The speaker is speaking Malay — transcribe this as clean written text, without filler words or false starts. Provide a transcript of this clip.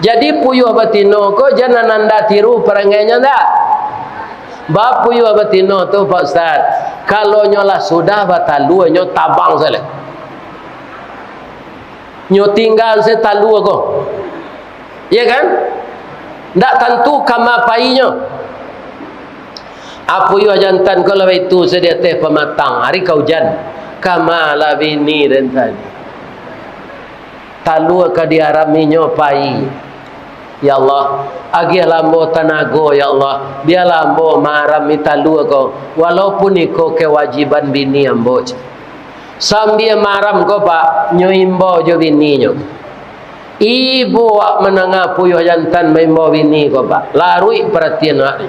Jadi puyuh batino ko jangan anda tiru perangainya tak. Bab puyuh batino tu Pak Ustaz, kalau nyolah sudah batalu nyo tabang sele. Nyo tinggal setalu ko. Ya kan? Ndak tentu kama painya. Apa yo jantan kalau itu sedia teh pematang hari kaujan kama labini dan tadi. Talu ka diaraminyo pai. Ya Allah, agi lambo tanago ya Allah, dia lambo maram italu ko walaupun iko kewajiban bini ambo. Sambil maram ko Pak nyoimbo jo bininyo. Ibu wak menengah puyuh jantan maimbo bini ko Pak. Larui perhatian wak.